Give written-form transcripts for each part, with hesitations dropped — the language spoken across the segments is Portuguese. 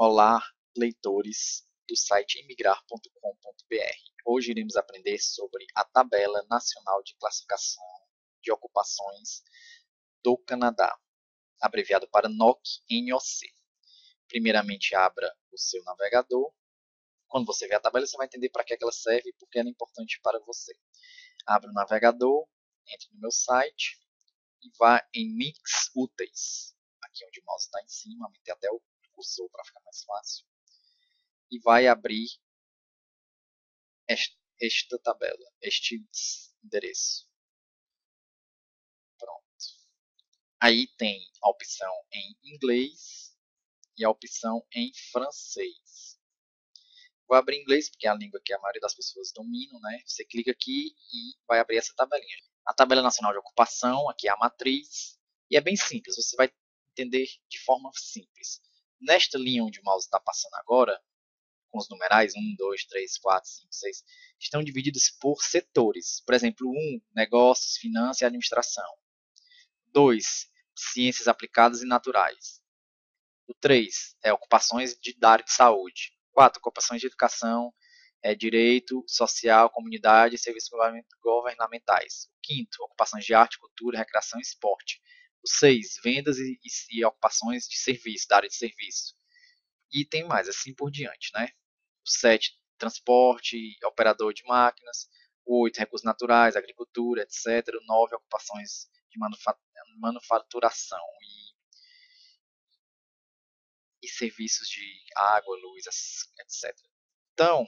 Olá, leitores do site imigrar.com.br. Hoje iremos aprender sobre a Tabela Nacional de Classificação de Ocupações do Canadá, abreviado para NOC. Primeiramente, abra o seu navegador. Quando você vê a tabela, você vai entender para que ela serve e por que ela é importante para você. Abra o navegador, entre no meu site e vá em links úteis. Aqui onde o mouse está em cima, aumentei até o cursor para ficar mais fácil. E vai abrir esta tabela, este endereço. Pronto. Aí tem a opção em inglês e a opção em francês. Vou abrir em inglês porque é a língua que a maioria das pessoas dominam, né? Você clica aqui e vai abrir essa tabelinha. A tabela nacional de ocupação, aqui é a matriz, e é bem simples, você vai entender de forma simples. Nesta linha onde o mouse está passando agora, com os numerais 1, 2, 3, 4, 5, 6, estão divididos por setores. Por exemplo, 1, negócios, finanças e administração. 2, ciências aplicadas e naturais. O 3 é ocupações da área de saúde. 4, ocupações de educação, direito, social, comunidade e serviços governamentais. O 5, ocupações de arte, cultura, recreação e esporte. O 6, vendas e ocupações de serviço, da área de serviço. E tem mais, assim por diante, né? O 7, transporte, operador de máquinas. O 8, recursos naturais, agricultura, etc. O 9, ocupações de manufaturação e serviços de água, luz, etc. Então,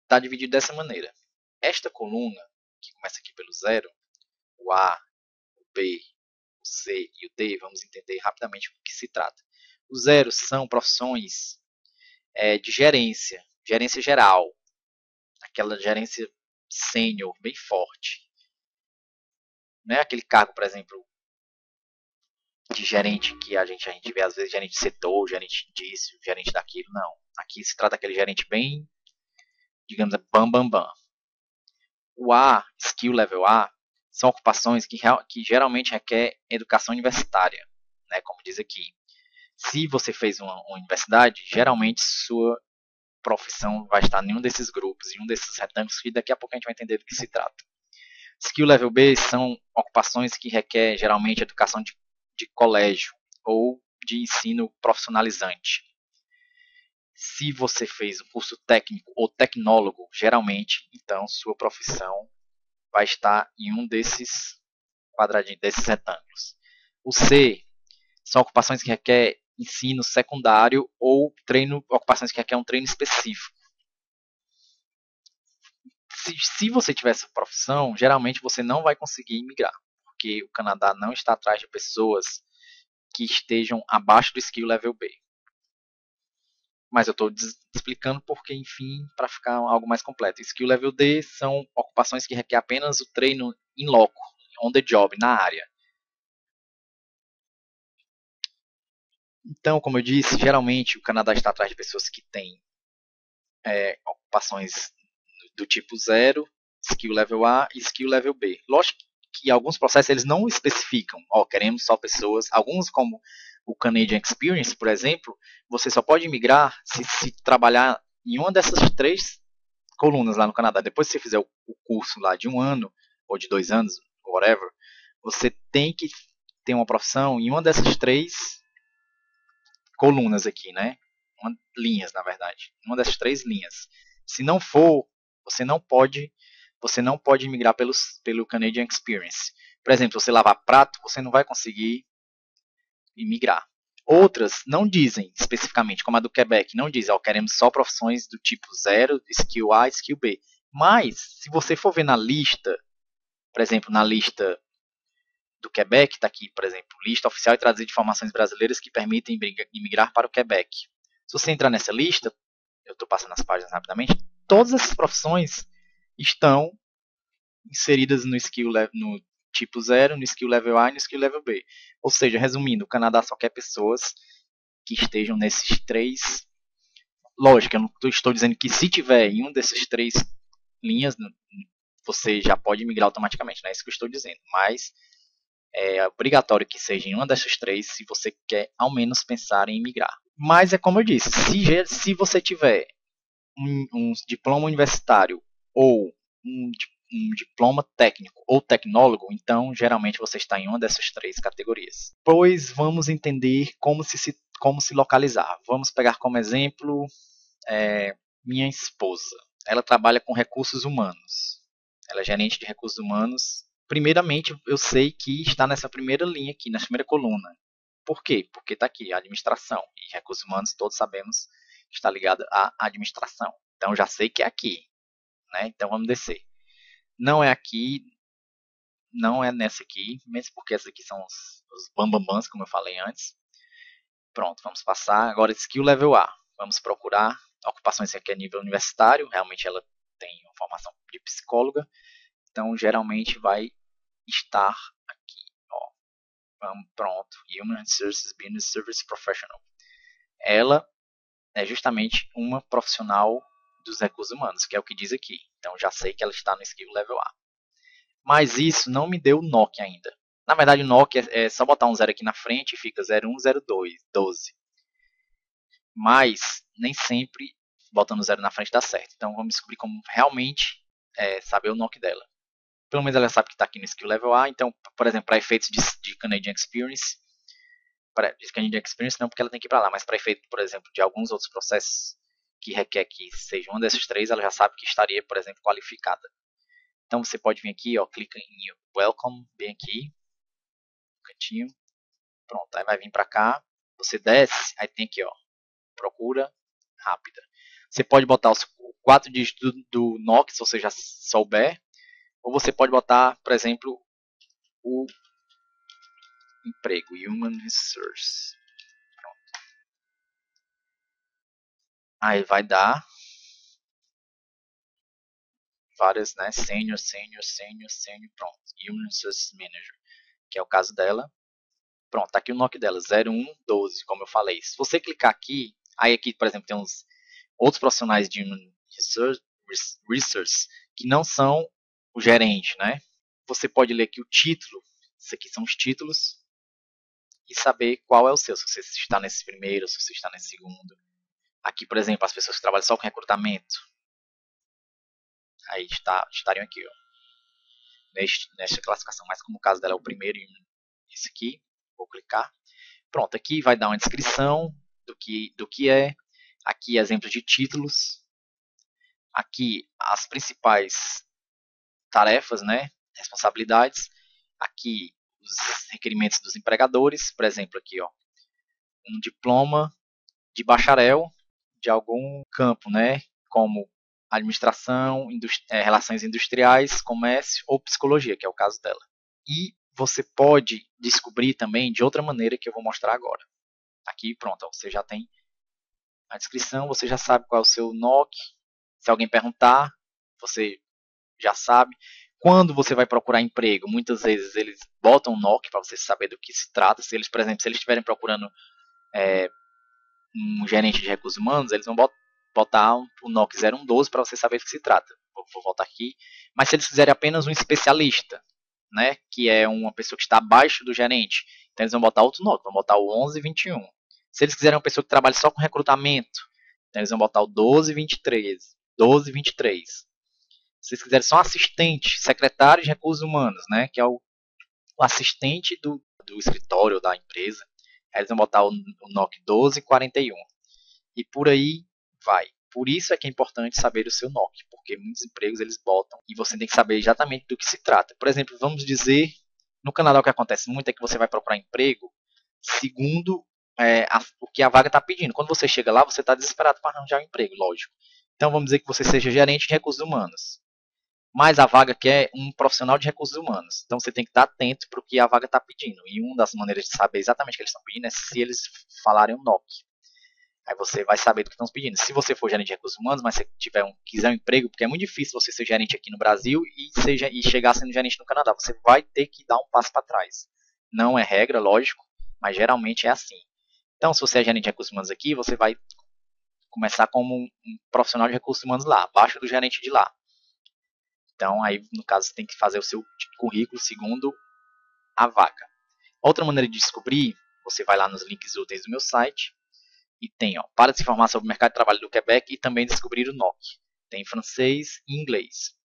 está dividido dessa maneira. Esta coluna, que começa aqui pelo 0, o A, o B, o C e o D, vamos entender rapidamente do que se trata. Os 0 são profissões de gerência geral, aquela gerência sênior, bem forte. Não é aquele cargo, por exemplo, de gerente que a gente vê às vezes, gerente de setor, gerente disso, gerente daquilo, não. Aqui se trata daquele gerente bem, digamos, bam, bam, bam. O A, skill level A, são ocupações que geralmente requer educação universitária, né, como diz aqui. Se você fez uma universidade, geralmente sua profissão vai estar em um desses grupos, em um desses retângulos, que daqui a pouco a gente vai entender do que se trata. Skill level B são ocupações que requer geralmente educação de colégio ou de ensino profissionalizante. Se você fez um curso técnico ou tecnólogo, geralmente, então, sua profissão vai estar em um desses quadradinhos, desses retângulos. O C são ocupações que requer ensino secundário ou ocupações que requer um treino específico. Se você tiver essa profissão, geralmente você não vai conseguir imigrar, porque o Canadá não está atrás de pessoas que estejam abaixo do skill level B. Mas eu estou explicando porque, enfim, para ficar algo mais completo. Skill level D são ocupações que requerem apenas o treino in loco, on the job, na área. Então, como eu disse, geralmente o Canadá está atrás de pessoas que têm ocupações do tipo 0, skill level A e skill level B. Lógico que alguns processos eles não especificam, queremos só pessoas, alguns como o Canadian Experience, por exemplo, você só pode migrar se trabalhar em uma dessas 3 colunas lá no Canadá. Depois que você fizer o curso lá de 1 ano, ou de 2 anos, whatever, você tem que ter uma profissão em uma dessas 3 colunas aqui, né? Linhas, na verdade. Uma dessas 3 linhas. Se não for, você não pode migrar pelo Canadian Experience. Por exemplo, se você lavar prato, você não vai conseguir imigrar. Outras não dizem especificamente, como a do Quebec, não diz, queremos só profissões do tipo 0, skill A, skill B. Mas, se você for ver na lista, por exemplo, na lista do Quebec, está aqui, por exemplo, lista oficial e traduzida de informações brasileiras que permitem imigrar para o Quebec. Se você entrar nessa lista, eu estou passando as páginas rapidamente, todas essas profissões estão inseridas no tipo 0, no skill level A e no skill level B. Ou seja, resumindo, o Canadá só quer pessoas que estejam nesses 3. Lógico, eu não estou dizendo que se tiver em um desses 3 linhas, você já pode migrar automaticamente, não é isso que eu estou dizendo. Mas é obrigatório que seja em uma dessas 3 se você quer ao menos pensar em migrar. Mas é como eu disse, se você tiver um diploma universitário ou um diploma técnico ou tecnólogo, então geralmente você está em uma dessas três categorias. Pois vamos entender como se localizar. Vamos pegar como exemplo minha esposa. Ela trabalha com recursos humanos. Ela é gerente de recursos humanos. Primeiramente, eu sei que está nessa primeira linha aqui, nessa primeira coluna. Por quê? Porque está aqui, a administração. E recursos humanos, todos sabemos, está ligado à administração. Então, já sei que é aqui. Né? Então, vamos descer. Não é aqui, não é nessa aqui, mesmo porque essas aqui são os bambambãs, como eu falei antes. Pronto, vamos passar. Agora, skill level A. Vamos procurar ocupações aqui a nível universitário. Realmente ela tem uma formação de psicóloga. Então, geralmente vai estar aqui. Ó. Pronto. Human Resources Business Service Professional. Ela é justamente uma profissional dos recursos humanos, que é o que diz aqui. Então, já sei que ela está no skill level A. Mas isso não me deu o NOC ainda. Na verdade, o NOC é só botar um zero aqui na frente e fica 0102, 12. Mas nem sempre botando zero na frente dá certo. Então vamos descobrir como realmente saber o NOC dela. Pelo menos ela sabe que está aqui no skill level A. Então, por exemplo, para efeitos de Canadian Experience, de Canadian Experience não porque ela tem que ir para lá, mas para efeito, por exemplo, de alguns outros processos que requer que seja uma dessas três, ela já sabe que estaria, por exemplo, qualificada. Então você pode vir aqui, ó, clica em Welcome, bem aqui, no cantinho. Pronto, aí vai vir para cá, você desce, aí tem aqui, ó, procura rápida. Você pode botar os 4 dígitos do NOC, se você já souber, ou você pode botar, por exemplo, o emprego, Human Resource. Pronto. Aí vai dar várias, né? Senior, pronto. Human Resource Manager, que é o caso dela. Pronto, tá aqui o NOC dela, 0112, como eu falei. Se você clicar aqui, aí aqui, por exemplo, tem uns outros profissionais de Human Resource que não são o gerente, né? Você pode ler aqui o título, isso aqui são os títulos, e saber qual é o seu, se você está nesse primeiro, se você está nesse segundo. Aqui, por exemplo, as pessoas que trabalham só com recrutamento, aí estariam aqui, ó, nesta classificação, mas como o caso dela é o primeiro, esse aqui, vou clicar. Pronto, aqui vai dar uma descrição do que é, aqui exemplos de títulos, aqui as principais tarefas, né, responsabilidades, aqui os requerimentos dos empregadores, por exemplo, aqui, ó, um diploma de bacharel de algum campo, né, como administração, relações industriais, comércio ou psicologia, que é o caso dela. E você pode descobrir também de outra maneira que eu vou mostrar agora. Aqui, pronto, você já tem a descrição, você já sabe qual é o seu NOC. Se alguém perguntar, você já sabe. Quando você vai procurar emprego, muitas vezes eles botam um NOC para você saber do que se trata. Se eles, por exemplo, se eles estiverem procurando um gerente de recursos humanos, eles vão botar o NOC 0112 para você saber do que se trata. Vou voltar aqui. Mas se eles quiserem apenas um especialista, né, que é uma pessoa que está abaixo do gerente, então eles vão botar outro NOC, vão botar o 1121. Se eles quiserem uma pessoa que trabalhe só com recrutamento, então eles vão botar o 1223. 1223. Se vocês quiserem só assistente, secretário de recursos humanos, né, que é o assistente do escritório da empresa, aí eles vão botar o NOC 1241. E por aí vai. Por isso é que é importante saber o seu NOC, porque muitos empregos eles botam e você tem que saber exatamente do que se trata. Por exemplo, vamos dizer, no Canadá o que acontece muito é que você vai procurar emprego segundo o que a vaga está pedindo. Quando você chega lá, você está desesperado para arranjar um emprego, lógico. Então vamos dizer que você seja gerente de recursos humanos. Mas a vaga quer um profissional de recursos humanos. Então você tem que estar atento para o que a vaga está pedindo. E uma das maneiras de saber exatamente o que eles estão pedindo é se eles falarem o NOC. Aí você vai saber do que estão pedindo. Se você for gerente de recursos humanos, mas você quiser um emprego, porque é muito difícil você ser gerente aqui no Brasil e chegar sendo gerente no Canadá. Você vai ter que dar um passo para trás. Não é regra, lógico, mas geralmente é assim. Então, se você é gerente de recursos humanos aqui, você vai começar como um profissional de recursos humanos lá, abaixo do gerente de lá. Então, aí, no caso, você tem que fazer o seu currículo segundo a vaga. Outra maneira de descobrir, você vai lá nos links úteis do meu site, E tem, ó, para se informar sobre o mercado de trabalho do Quebec e também descobrir o NOC. Tem francês e inglês.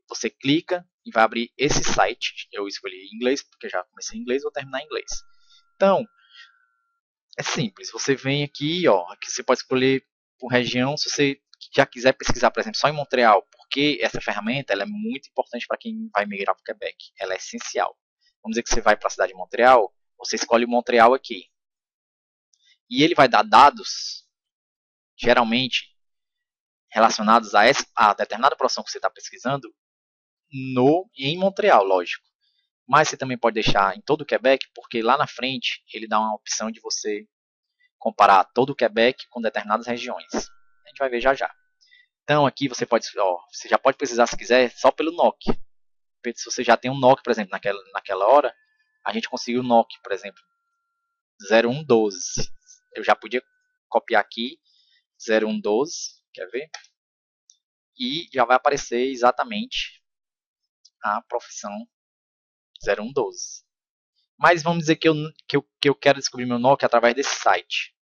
Você clica e vai abrir esse site. Eu escolhi inglês porque já comecei em inglês, vou terminar em inglês. Então, é simples. Você vem aqui, ó, aqui você pode escolher por região, se você já quiser pesquisar, por exemplo, só em Montreal, porque essa ferramenta ela é muito importante para quem vai migrar para o Quebec. Ela é essencial. Vamos dizer que você vai para a cidade de Montreal, você escolhe Montreal aqui. E ele vai dar dados, geralmente, relacionados a determinada profissão que você está pesquisando em Montreal, lógico. Mas você também pode deixar em todo o Quebec, porque lá na frente ele dá uma opção de você comparar todo o Quebec com determinadas regiões. A gente vai ver já já. Então aqui você pode, ó, você já pode pesquisar se quiser só pelo NOC. Se você já tem um NOC, por exemplo, naquela hora, a gente conseguiu o NOC, por exemplo, 0112. Eu já podia copiar aqui 0112, quer ver? E já vai aparecer exatamente a profissão 0112. Mas vamos dizer que eu quero descobrir meu NOC através desse site.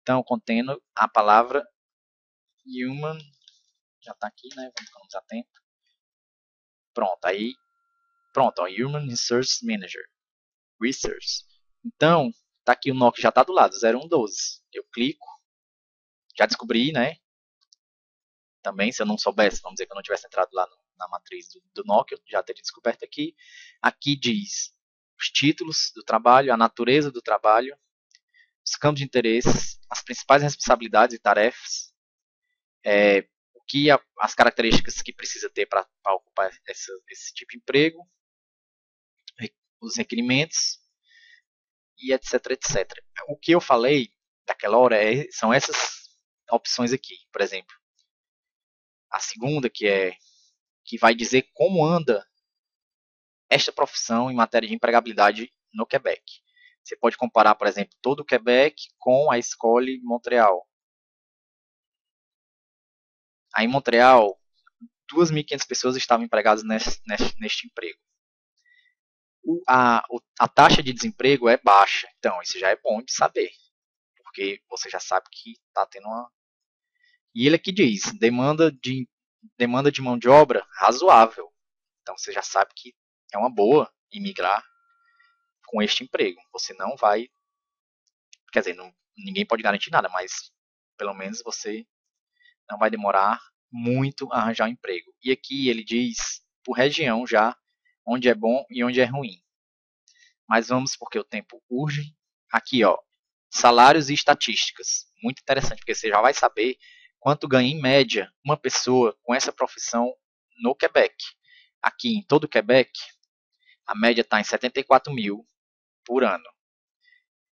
Então, contendo a palavra human, já está aqui, né? Vamos economizar tempo. Pronto, aí, pronto, ó, Human Resource Manager, Research. Então, tá aqui o NOC já está do lado, 0112. Eu clico, já descobri, né? Também, se eu não soubesse, vamos dizer que eu não tivesse entrado lá na matriz do NOC, eu já teria descoberto aqui. Aqui diz os títulos do trabalho, a natureza do trabalho, os campos de interesse, as principais responsabilidades e tarefas, as características que precisa ter para ocupar esse tipo de emprego, os requerimentos e etc, etc. O que eu falei daquela hora são essas opções aqui, por exemplo. A segunda, que vai dizer como anda esta profissão em matéria de empregabilidade no Quebec. Você pode comparar, por exemplo, todo o Quebec com a Escole Montreal. Aí em Montreal, 2.500 pessoas estavam empregadas neste emprego. A taxa de desemprego é baixa, então isso já é bom de saber, porque você já sabe que está tendo uma... E ele aqui diz, demanda de mão de obra razoável, então você já sabe que é uma boa imigrar com este emprego. Você não vai, quer dizer, ninguém pode garantir nada, mas pelo menos você não vai demorar muito a arranjar um emprego. E aqui ele diz por região já onde é bom e onde é ruim. Mas vamos porque o tempo urge. Aqui, ó, salários e estatísticas. Muito interessante, porque você já vai saber quanto ganha em média uma pessoa com essa profissão no Quebec. Aqui em todo o Quebec, a média está em 74 mil por ano.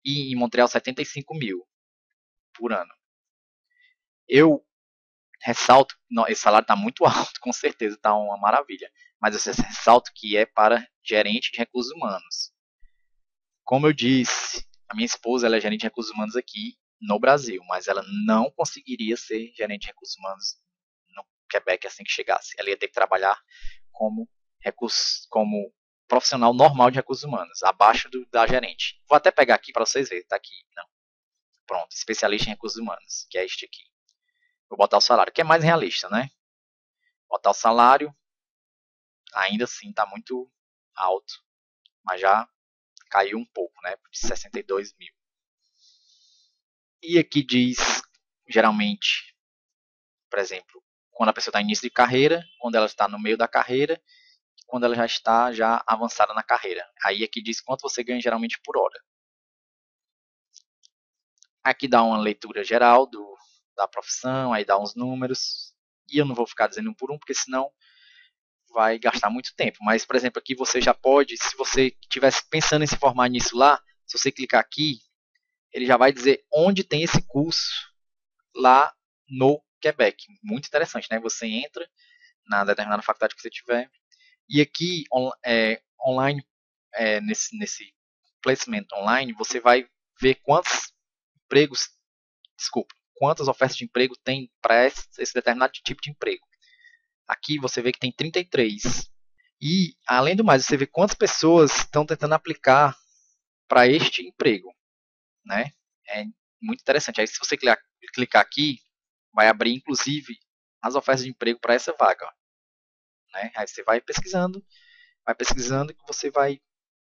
E em Montreal, 75 mil por ano. Eu ressalto, esse salário está muito alto, com certeza está uma maravilha. Mas eu ressalto que é para gerente de recursos humanos. Como eu disse, a minha esposa ela é gerente de recursos humanos aqui no Brasil, mas ela não conseguiria ser gerente de recursos humanos no Quebec assim que chegasse. Ela ia ter que trabalhar como profissional normal de recursos humanos, abaixo da gerente. Vou até pegar aqui para vocês verem, tá aqui. Não. Pronto, especialista em recursos humanos, que é este aqui. Vou botar o salário, que é mais realista, né? Botar o salário, ainda assim está muito alto, mas já caiu um pouco, né? De 62 mil. E aqui diz, geralmente, por exemplo, quando a pessoa está no início de carreira, quando ela está no meio da carreira, quando ela já está avançada na carreira. Aí aqui diz quanto você ganha geralmente por hora. Aqui dá uma leitura geral da profissão, aí dá uns números. E eu não vou ficar dizendo um por um, porque senão vai gastar muito tempo. Mas, por exemplo, aqui você já pode, se você estivesse pensando em se formar nisso lá, se você clicar aqui, ele já vai dizer onde tem esse curso lá no Quebec. Muito interessante, né? Você entra na determinada faculdade que você tiver e aqui online, nesse placement online, você vai ver quantas ofertas de emprego tem para esse determinado tipo de emprego. Aqui você vê que tem 33. E, além do mais, você vê quantas pessoas estão tentando aplicar para este emprego, né? Muito interessante. Aí se você clicar aqui, vai abrir inclusive as ofertas de emprego para essa vaga. Né? Aí você vai pesquisando que você vai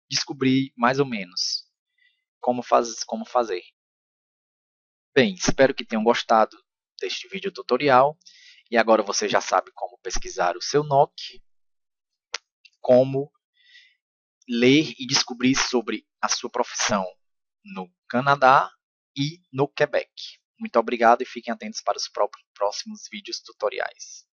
descobrir mais ou menos como fazer. Bem, espero que tenham gostado deste vídeo tutorial. E agora você já sabe como pesquisar o seu NOC, como ler e descobrir sobre a sua profissão no Canadá e no Quebec. Muito obrigado e fiquem atentos para os próximos vídeos tutoriais.